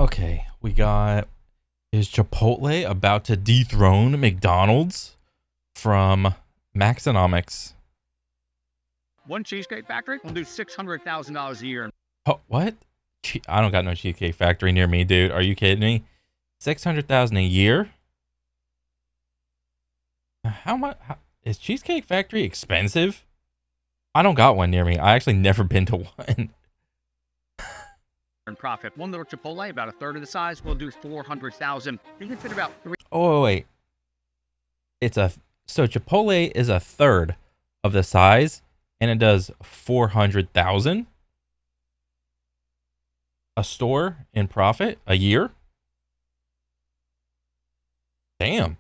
Okay, we got, is Chipotle about to dethrone McDonald's from Maxonomics? One Cheesecake Factory will do $600,000 a year. Oh, what? I don't got no Cheesecake Factory near me, dude. Are you kidding me? 600,000 a year? How much is Cheesecake Factory expensive? I don't got one near me. I actually never been to one. In profit. One little Chipotle, about a third of the size, will do $400,000. You can fit about three. Oh wait, so Chipotle is a third of the size, and it does 400,000 a store in profit a year. Damn.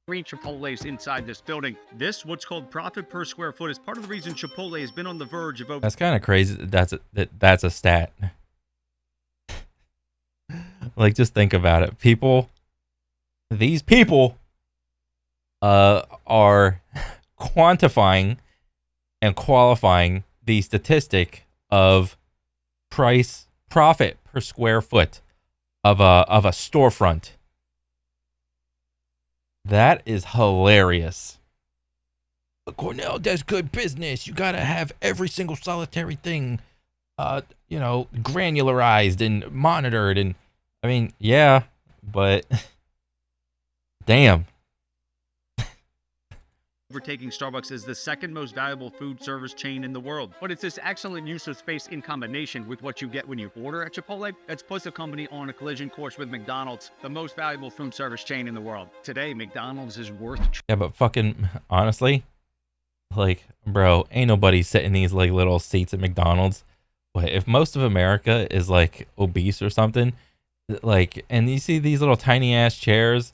Three Chipotles inside this building. This, what's called profit per square foot, is part of the reason Chipotle has been on the verge of over. That's kind of crazy. That's a stat. Like, just think about it. These people are quantifying and qualifying the statistic of profit per square foot of a storefront. That is hilarious. Cornel does good business. You gotta have every single solitary thing, granularized and monitored. And I mean, yeah, but damn. Overtaking Starbucks as the second most valuable food service chain in the world. But it's this excellent use of space in combination with what you get when you order at Chipotle that's puts the company on a collision course with McDonald's, the most valuable food service chain in the world. Today, McDonald's is worth. Yeah, but fucking honestly, like, bro, ain't nobody sitting these like little seats at McDonald's. But if most of America is like obese or something, like, and you see these little tiny ass chairs,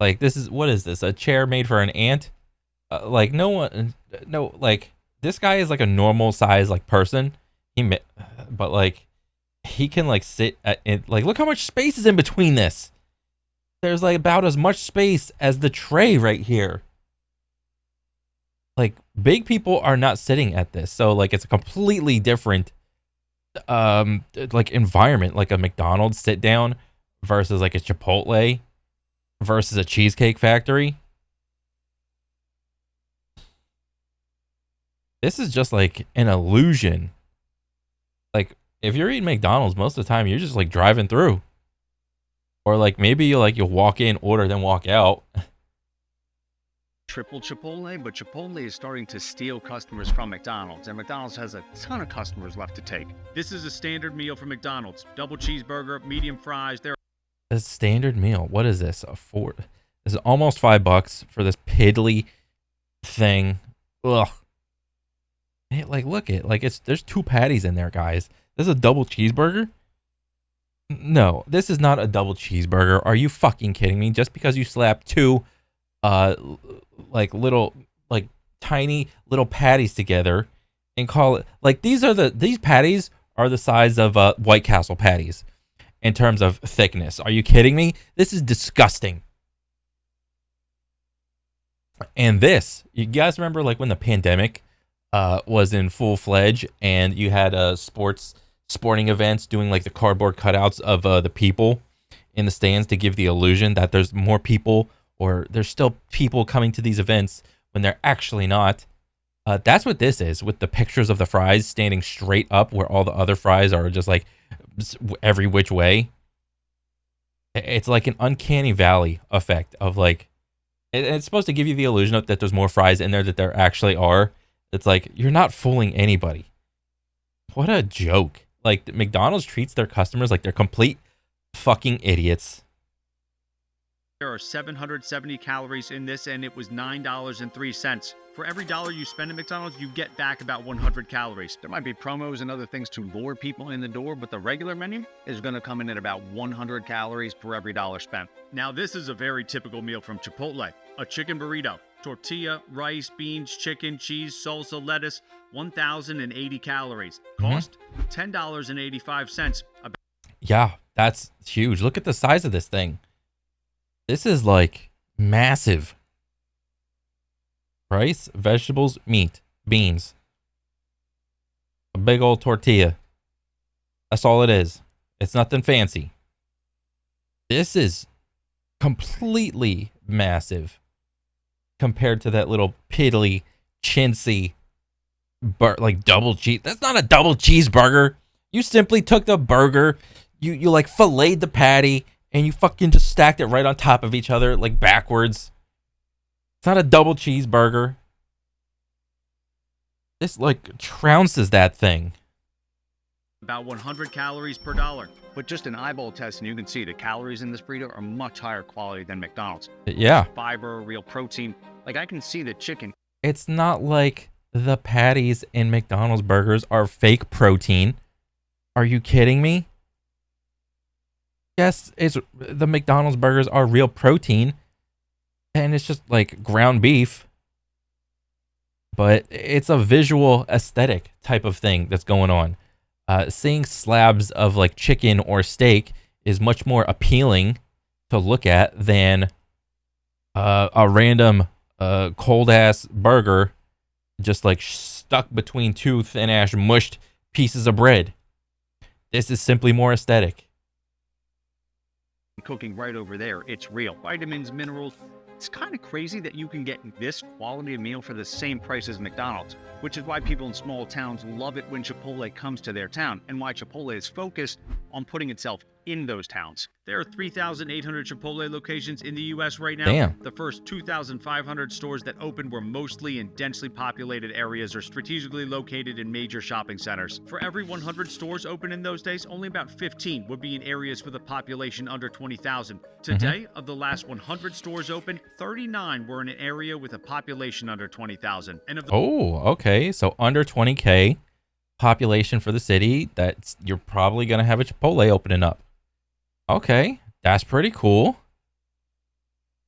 like, what is this? A chair made for an ant? Like, this guy is like a normal size like person. But like, he can like sit like, look how much space is in between this. There's like about as much space as the tray right here. Like, big people are not sitting at this, so like it's a completely different like environment, like a McDonald's sit down versus like a Chipotle versus a Cheesecake Factory. This is just like an illusion. Like, if you're eating McDonald's, most of the time you're just like driving through, or like maybe you'll walk in, order, then walk out. Triple Chipotle, but Chipotle is starting to steal customers from McDonald's, and McDonald's has a ton of customers left to take. This is a standard meal for McDonald's: double cheeseburger, medium fries. A standard meal. What is this? This is almost $5 for this piddly thing. Ugh. Hey, like, look it. Like, there's two patties in there, guys. This is a double cheeseburger? No, this is not a double cheeseburger. Are you fucking kidding me? Just because you slap two like little, like, tiny little patties together and call it, like, these patties are the size of White Castle patties in terms of thickness. Are you kidding me? This is disgusting. And this, you guys remember like when the pandemic was in full-fledged and you had sporting events doing like the cardboard cutouts of the people in the stands to give the illusion that there's more people, or there's still people coming to these events when they're actually not. That's what this is, with the pictures of the fries standing straight up where all the other fries are just like every which way. It's like an uncanny valley effect of like, it's supposed to give you the illusion that there's more fries in there than there actually are. It's like, you're not fooling anybody. What a joke. Like, McDonald's treats their customers like they're complete fucking idiots. There are 770 calories in this, and it was $9.03. For every dollar you spend at McDonald's, you get back about 100 calories. There might be promos and other things to lure people in the door, but the regular menu is going to come in at about 100 calories per every dollar spent. Now, this is a very typical meal from Chipotle. A chicken burrito, tortilla, rice, beans, chicken, cheese, salsa, lettuce, 1,080 calories. Cost, $10.85. Yeah, that's huge. Look at the size of this thing. This is like massive. Rice, vegetables, meat, beans. A big old tortilla. That's all it is. It's nothing fancy. This is completely massive compared to that little piddly, chintzy, like double cheese. That's not a double cheeseburger. You simply took the burger, you like filleted the patty, and you fucking just stacked it right on top of each other, like backwards. It's not a double cheeseburger. This like trounces that thing. About 100 calories per dollar. But just an eyeball test and you can see the calories in this burrito are much higher quality than McDonald's. Yeah. Fiber, real protein. Like I can see the chicken. It's not like the patties in McDonald's burgers are fake protein. Are you kidding me? Yes, the McDonald's burgers are real protein, and it's just like ground beef, but it's a visual aesthetic type of thing that's going on. Seeing slabs of like chicken or steak is much more appealing to look at than a random cold ass burger just like stuck between two thin ass mushed pieces of bread. This is simply more aesthetic. Cooking right over there, it's real. Vitamins, minerals. It's kind of crazy that you can get this quality of meal for the same price as McDonald's, which is why people in small towns love it when Chipotle comes to their town, and why Chipotle is focused on putting itself in those towns. There are 3,800 Chipotle locations in the U.S. right now. Damn. The first 2,500 stores that opened were mostly in densely populated areas or strategically located in major shopping centers. For every 100 stores open in those days, only about 15 would be in areas with a population under 20,000. Today, of the last 100 stores open, 39 were in an area with a population under 20,000. And of the Okay. So under 20K population for the city, that's you're probably gonna have a Chipotle opening up. Okay, that's pretty cool.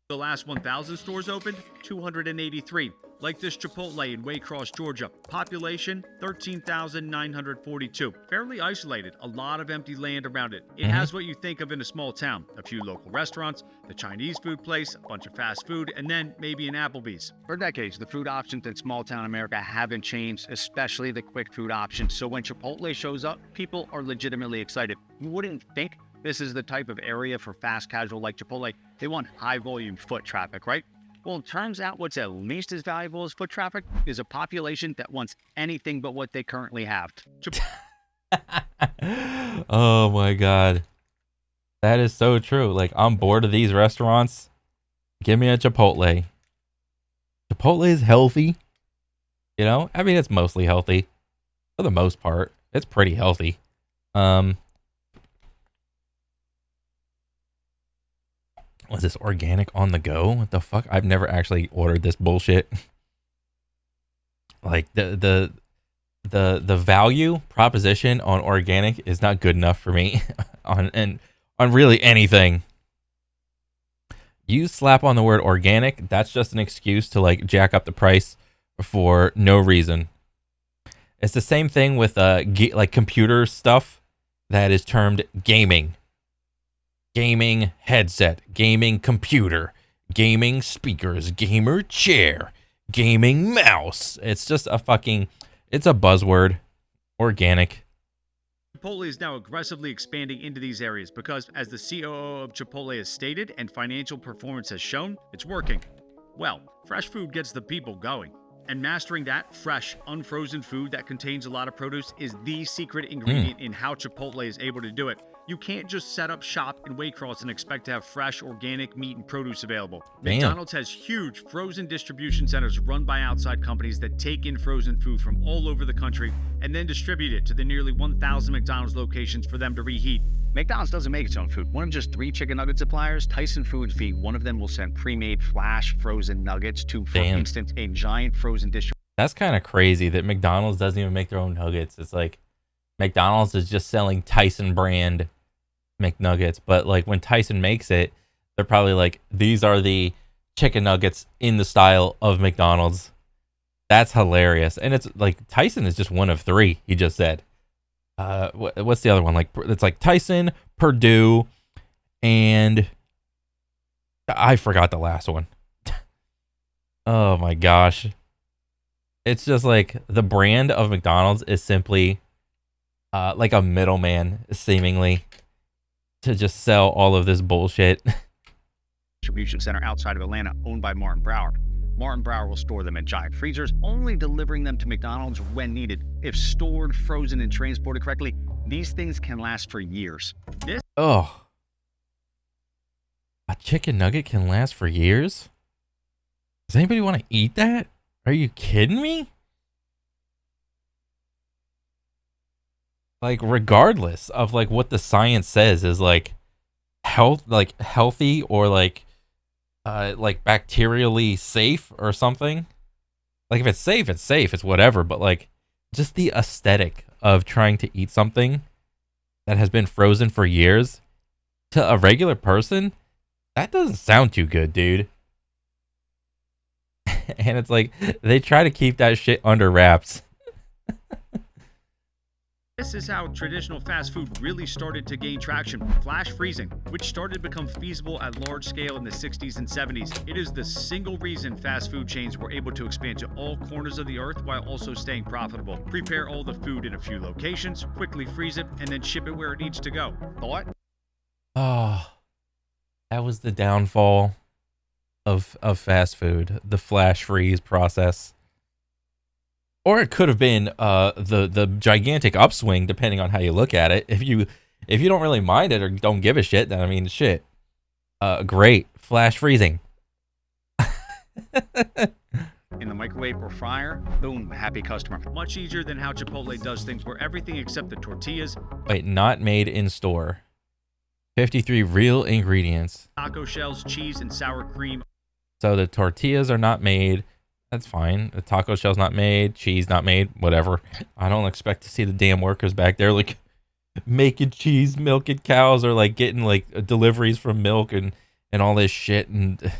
The last 1,000 stores opened, 283. Like this Chipotle in Waycross, Georgia. Population, 13,942. Fairly isolated, a lot of empty land around it. It has what you think of in a small town. A few local restaurants, the Chinese food place, a bunch of fast food, and then maybe an Applebee's. For decades, the food options in small town America haven't changed, especially the quick food options. So when Chipotle shows up, people are legitimately excited. You wouldn't think this is the type of area for fast casual like Chipotle. They want high volume foot traffic, right? Well, it turns out what's at least as valuable as foot traffic is a population that wants anything but what they currently have. Oh my God. That is so true. Like, I'm bored of these restaurants. Give me a Chipotle. Chipotle is healthy. You know? I mean, it's mostly healthy. For the most part. It's pretty healthy. Was this organic on the go? What the fuck? I've never actually ordered this bullshit. Like the value proposition on organic is not good enough for me on really anything. You slap on the word organic, that's just an excuse to like jack up the price for no reason. It's the same thing with like computer stuff that is termed gaming. Gaming headset, gaming computer, gaming speakers, gamer chair, gaming mouse. It's just it's a buzzword. Organic. Chipotle is now aggressively expanding into these areas because, as the COO of Chipotle has stated and financial performance has shown, it's working. Well, fresh food gets the people going. And mastering that fresh, unfrozen food that contains a lot of produce is the secret ingredient in how Chipotle is able to do it. You can't just set up shop in Waycross and expect to have fresh, organic meat and produce available. Damn. McDonald's has huge frozen distribution centers run by outside companies that take in frozen food from all over the country and then distribute it to the nearly 1,000 McDonald's locations for them to reheat. McDonald's doesn't make its own food. One of just 3 chicken nugget suppliers, Tyson Foods Feed, one of them will send pre-made flash frozen nuggets to, for instance, a giant frozen distribution. That's kind of crazy that McDonald's doesn't even make their own nuggets. It's like McDonald's is just selling Tyson brand McNuggets, but like when Tyson makes it, they're probably like, these are the chicken nuggets in the style of McDonald's. That's hilarious. And it's like Tyson is just one of 3, he just said. What's the other one? Like, it's like Tyson, Purdue, and I forgot the last one. Oh my gosh. It's just like the brand of McDonald's is simply like a middleman, seemingly. to just sell all of this bullshit. Distribution center outside of Atlanta owned by Martin Brower. Martin Brower will store them in giant freezers, only delivering them to McDonald's when needed. If stored, frozen, and transported correctly, these things can last for years. Oh, a chicken nugget can last for years? Does anybody want to eat that? Are you kidding me? Like, regardless of like what the science says is like healthy or like bacterially safe or something. Like if it's safe, it's whatever. But like just the aesthetic of trying to eat something that has been frozen for years to a regular person, that doesn't sound too good, dude. And it's like they try to keep that shit under wraps. This is how traditional fast food really started to gain traction. Flash freezing, which started to become feasible at large scale in the 60s and 70s. It is the single reason fast food chains were able to expand to all corners of the earth while also staying profitable. Prepare all the food in a few locations, quickly freeze it, and then ship it where it needs to go. Thought? Oh, that was the downfall of fast food, the flash freeze process. Or it could have been the gigantic upswing, depending on how you look at it. If you don't really mind it or don't give a shit, then I mean, shit. Great flash freezing. In the microwave or fryer, boom, happy customer. Much easier than how Chipotle does things, where everything except the tortillas. Wait, not made in store. 53 real ingredients. Taco shells, cheese, and sour cream. So the tortillas are not made. That's fine. The taco shell's not made, cheese not made, whatever. I don't expect to see the damn workers back there like making cheese, milking cows, or like getting like deliveries from milk and all this shit. And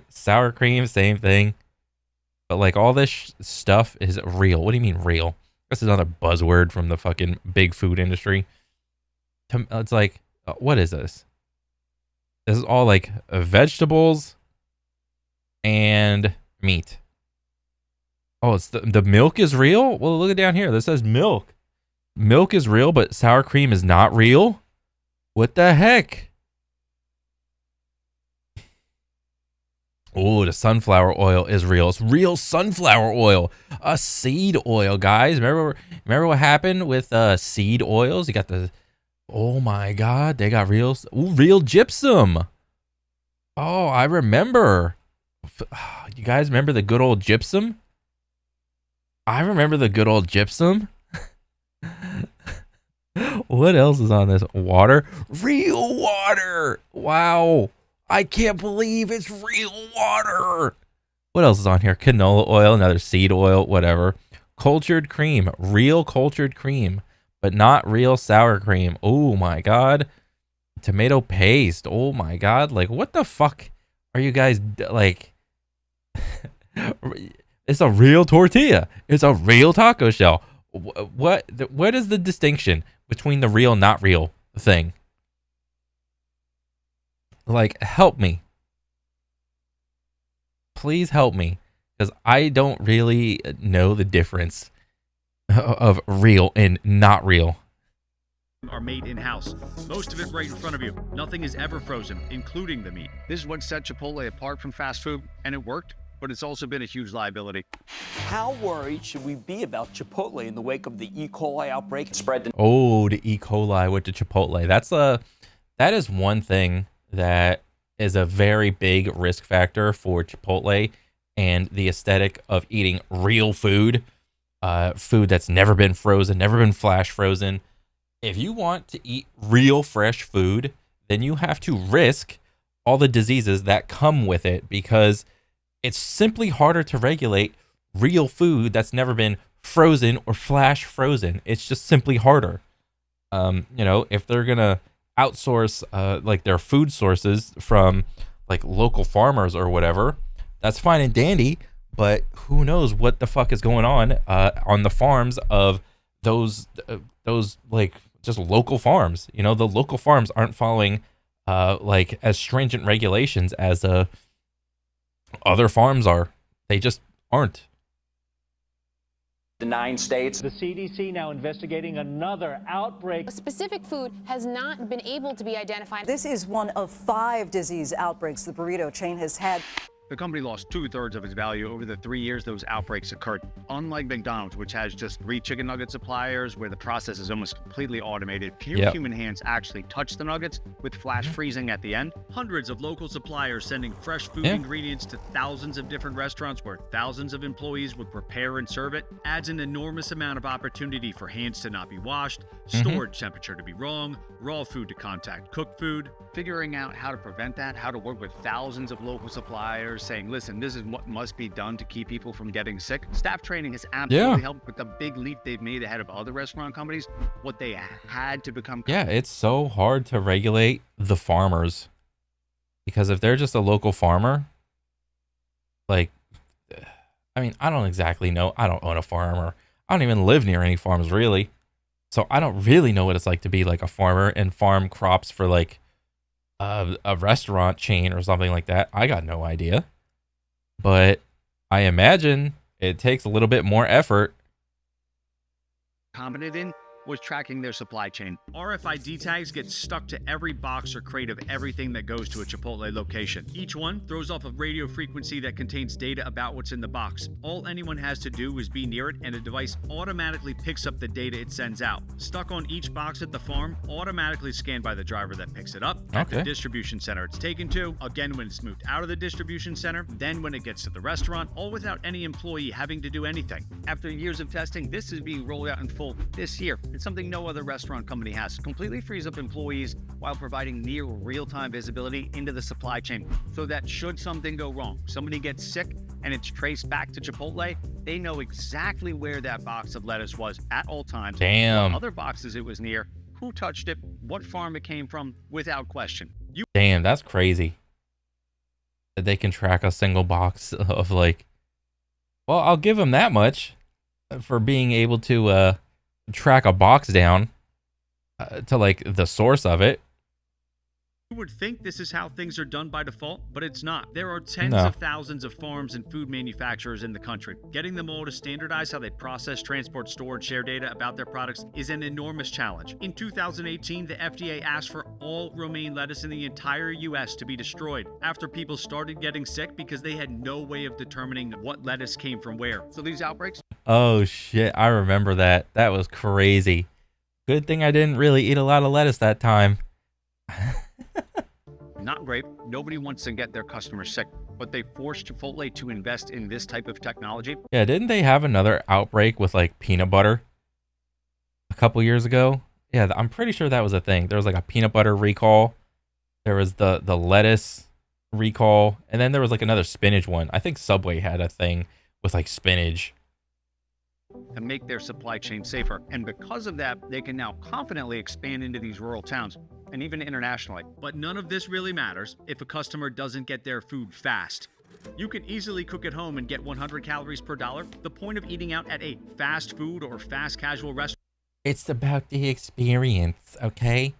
sour cream, same thing. But like all this stuff is real. What do you mean real? This is another buzzword from the fucking big food industry. It's like, what is this? This is all like vegetables and meat. Oh, it's the milk is real? Well, look at down here. This says milk. Milk is real, but sour cream is not real? What the heck? Oh, the sunflower oil is real. It's real sunflower oil. A seed oil, guys. Remember what happened with seed oils? You got the... Oh my God, they got real gypsum. Oh, I remember. You guys remember the good old gypsum? I remember the good old gypsum. What else is on this? Water. Real water. Wow. I can't believe it's real water. What else is on here? Canola oil, another seed oil, whatever. Cultured cream. Real cultured cream, but not real sour cream. Oh my God. Tomato paste. Oh my God. Like, what the fuck are you guys like? It's a real tortilla. It's a real taco shell. What is the distinction between the real, not real thing? Like, help me. Please help me, because I don't really know the difference of real and not real. Are made in-house. Most of it right in front of you. Nothing is ever frozen, including the meat. This is what set Chipotle apart from fast food, and it worked, but it's also been a huge liability. How worried should we be about Chipotle in the wake of the E. coli outbreak? Oh, the E. coli with the Chipotle. That is one thing that is a very big risk factor for Chipotle and the aesthetic of eating real food, food that's never been frozen, never been flash frozen. If you want to eat real fresh food, then you have to risk all the diseases that come with it, because it's simply harder to regulate real food that's never been frozen or flash frozen. It's just simply harder. If they're gonna outsource like their food sources from like local farmers or whatever, that's fine and dandy, but who knows what the fuck is going on the farms of those like just local farms. The local farms aren't following like as stringent regulations as other farms are. They just aren't. The 9 states. The CDC now investigating another outbreak. A specific food has not been able to be identified. This is one of 5 disease outbreaks the burrito chain has had. The company lost 2/3 of its value over the 3 years those outbreaks occurred. Unlike McDonald's, which has just 3 chicken nugget suppliers where the process is almost completely automated, few human hands actually touch the nuggets with flash freezing at the end. Hundreds of local suppliers sending fresh food ingredients to thousands of different restaurants where thousands of employees would prepare and serve it adds an enormous amount of opportunity for hands to not be washed, storage temperature to be wrong, raw food to contact cooked food. Figuring out how to prevent that, how to work with thousands of local suppliers, saying, listen, this is what must be done to keep people from getting sick. Staff training has absolutely helped with the big leap they've made ahead of other restaurant companies, what they had to become. Yeah, it's so hard to regulate the farmers because if they're just a local farmer, like, I mean, I don't exactly know. I don't own a farm or I don't even live near any farms really. So I don't really know what it's like to be like a farmer and farm crops for like a restaurant chain or something like that. I got no idea. But I imagine it takes a little bit more effort. Competent in was tracking their supply chain. RFID tags get stuck to every box or crate of everything that goes to a Chipotle location. Each one throws off a radio frequency that contains data about what's in the box. All anyone has to do is be near it and a device automatically picks up the data it sends out. Stuck on each box at the farm, automatically scanned by the driver that picks it up at the distribution center it's taken to, again when it's moved out of the distribution center, then when it gets to the restaurant, all without any employee having to do anything. After years of testing, this is being rolled out in full this year. It's something no other restaurant company has. Completely frees up employees while providing near real-time visibility into the supply chain so that should something go wrong, somebody gets sick and it's traced back to Chipotle, they know exactly where that box of lettuce was at all times. Damn. Other boxes it was near, who touched it, what farm it came from, without question. Damn, that's crazy. That they can track a single box of like, well, I'll give them that much for being able to track a box down to like the source of it. You would think this is how things are done by default, but it's not. There are tens of thousands of farms and food manufacturers in the country. Getting them all to standardize how they process, transport, store, and share data about their products is an enormous challenge. In 2018, the FDA asked for all romaine lettuce in the entire U.S. to be destroyed after people started getting sick because they had no way of determining what lettuce came from where. So these outbreaks... Oh shit, I remember that. That was crazy. Good thing I didn't really eat a lot of lettuce that time. Not great. Nobody wants to get their customers sick, but they forced Chipotle to invest in this type of technology. Yeah, didn't they have another outbreak with like peanut butter a couple years ago? Yeah, I'm pretty sure that was a thing. There was like a peanut butter recall. There was the lettuce recall, and then there was like another spinach one. I think Subway had a thing with like spinach. To make their supply chain safer. And because of that, they can now confidently expand into these rural towns and even internationally. But none of this really matters if a customer doesn't get their food fast. You can easily cook at home and get 100 calories per dollar. The point of eating out at a fast food or fast casual restaurant. It's about the experience, okay?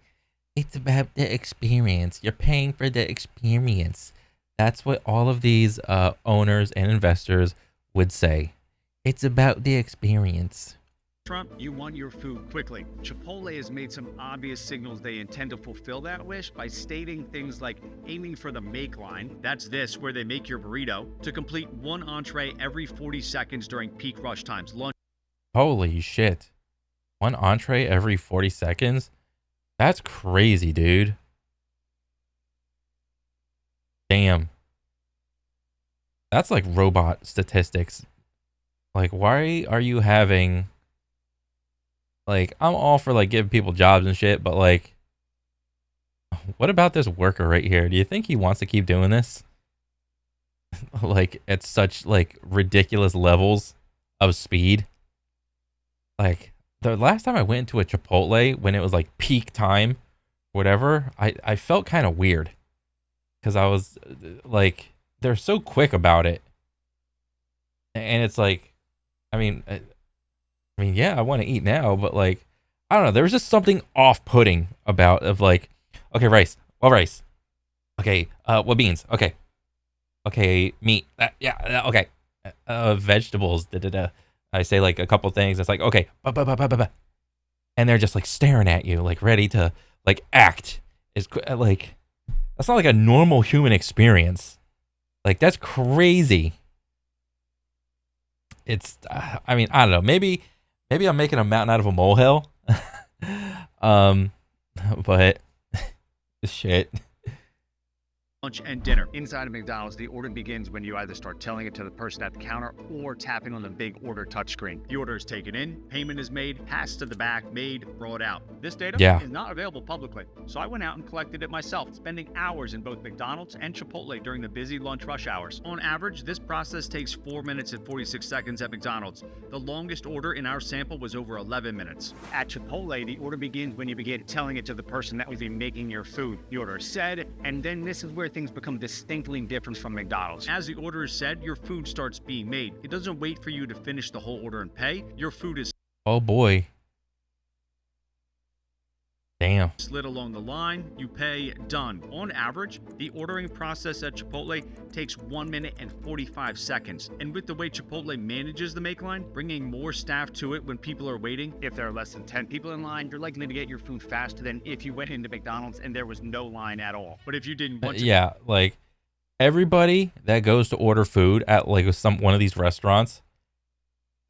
It's about the experience. You're paying for the experience. That's what all of these owners and investors would say. It's about the experience. You want your food quickly. Chipotle has made some obvious signals they intend to fulfill that wish by stating things like aiming for the make line, that's this, where they make your burrito, to complete one entree every 40 seconds during peak rush times. Lunch. Holy shit. One entree every 40 seconds? That's crazy, dude. Damn. That's like robot statistics. Like, why are you having... Like, I'm all for, like, giving people jobs and shit, but, like, what about this worker right here? Do you think he wants to keep doing this? Like, at such, like, ridiculous levels of speed? Like, the last time I went to a Chipotle, when it was, like, peak time, whatever, I felt kind of weird. Because I was, like, they're so quick about it. And it's like, I mean, yeah, I want to eat now, but like, I don't know. There was just something off-putting about of like, okay, rice. What rice? Okay, what beans? Okay. Okay, meat. Yeah, okay. Vegetables. I say like a couple things. It's like, okay, and they're just like staring at you, like ready to like act. Is like that's not like a normal human experience. Like that's crazy. It's, I mean, I don't know. Maybe I'm making a mountain out of a molehill. But shit. Lunch and dinner. Inside of McDonald's, the order begins when you either start telling it to the person at the counter or tapping on the big order touchscreen. The order is taken in, payment is made, passed to the back, made, brought out. This data is not available publicly, so I went out and collected it myself, spending hours in both McDonald's and Chipotle during the busy lunch rush hours. On average, this process takes 4 minutes and 46 seconds at McDonald's. The longest order in our sample was over 11 minutes. At Chipotle, the order begins when you begin telling it to the person that will be making your food. The order is said, and then this is where things become distinctly different from McDonald's. As the order is said, your food starts being made. It doesn't wait for you to finish the whole order and pay. Your food is Oh boy. Damn. slid along the line, you pay, done. On average, the ordering process at Chipotle takes 1 minute and 45 seconds. And with the way Chipotle manages the make line, bringing more staff to it when people are waiting, if there are less than 10 people in line, you're likely to get your food faster than if you went into McDonald's and there was no line at all. But if you didn't want to... Yeah, like everybody that goes to order food at like one of these restaurants,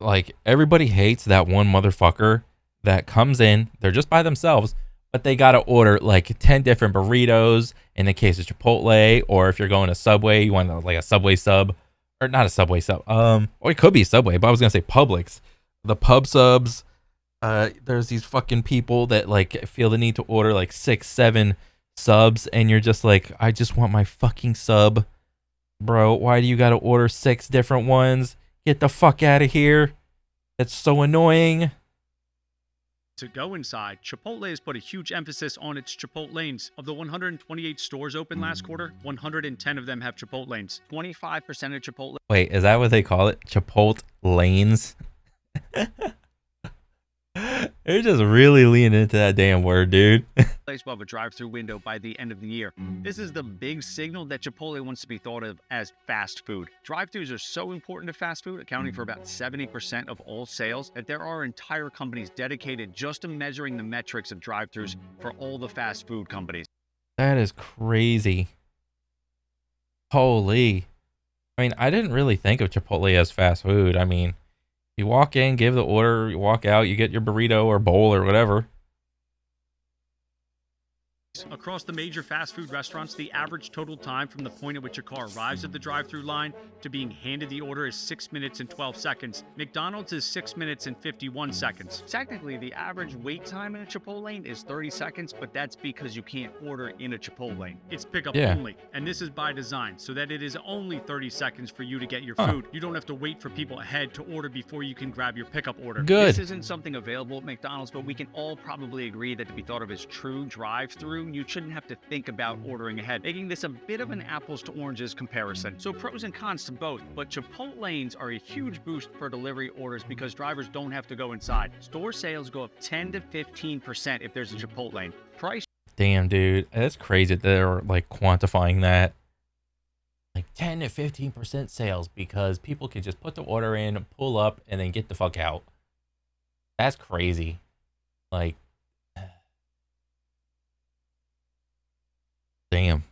like everybody hates that one motherfucker that comes in, they're just by themselves, but they got to order like 10 different burritos in the case of Chipotle, or if you're going to Subway, you want like a Subway sub, or not a Subway sub, or it could be Subway, but I was going to say Publix. The pub subs, there's these fucking people that like feel the need to order like 6-7 subs, and you're just like, I just want my fucking sub. Bro, why do you got to order 6 different ones? Get the fuck out of here. That's so annoying. To go inside, Chipotle has put a huge emphasis on its Chipotlanes. Of the 128 stores open last quarter, 110 of them have Chipotlanes. 25% of Chipotle Wait, is that what they call it? Chipotle lanes? They're just really leaning into that damn word, dude. will have a drive-through window by the end of the year. This is the big signal that Chipotle wants to be thought of as fast food. Drive-thrus are so important to fast food, accounting for about 70% of all sales, that there are entire companies dedicated just to measuring the metrics of drive-thrus for all the fast food companies. That is crazy. Holy. I mean, I didn't really think of Chipotle as fast food. I mean, you walk in, give the order, you walk out, you get your burrito or bowl or whatever. Across the major fast food restaurants, the average total time from the point at which a car arrives at the drive-thru line to being handed the order is 6 minutes and 12 seconds. McDonald's is 6 minutes and 51 seconds. Technically, the average wait time in a Chipotle is 30 seconds, but that's because you can't order in a Chipotle. It's pickup only, and this is by design, so that it is only 30 seconds for you to get your food. You don't have to wait for people ahead to order before you can grab your pickup order. Good. This isn't something available at McDonald's, but we can all probably agree that to be thought of as true drive-thru, you shouldn't have to think about ordering ahead, making this a bit of an apples to oranges comparison. So pros and cons to both, but Chipotlanes are a huge boost for delivery orders because drivers don't have to go inside. Store sales go up 10 to 15% if there's a Chipotlane. Price. Damn, dude. That's crazy that they're like quantifying that. Like 10 to 15% sales because people can just put the order in, pull up, and then get the fuck out. That's crazy. Like, damn.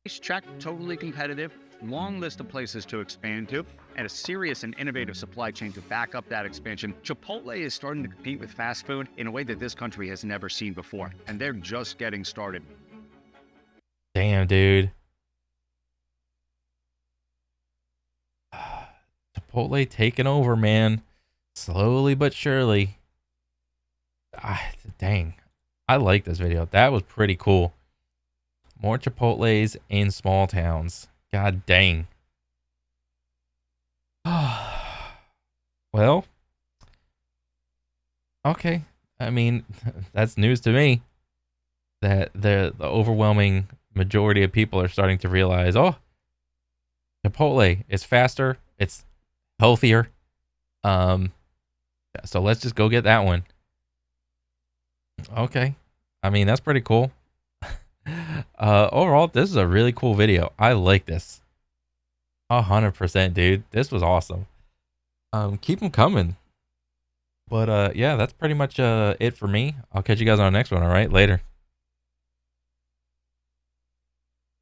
Check, totally competitive, long list of places to expand to, and a serious and innovative supply chain to back up that expansion. Chipotle is starting to compete with fast food in a way that this country has never seen before, and they're just getting started. Damn, dude. Chipotle taking over, man. Slowly but surely. Dang. I like this video. That was pretty cool. More Chipotles in small towns. God dang. Well. Okay. I mean, that's news to me. That the overwhelming majority of people are starting to realize, oh, Chipotle is faster. It's healthier. So let's just go get that one. Okay. I mean, that's pretty cool. Overall, this is a really cool video. I like this. 100%, dude. This was awesome. Keep them coming. But yeah, that's pretty much it for me. I'll catch you guys on the next one. All right, later.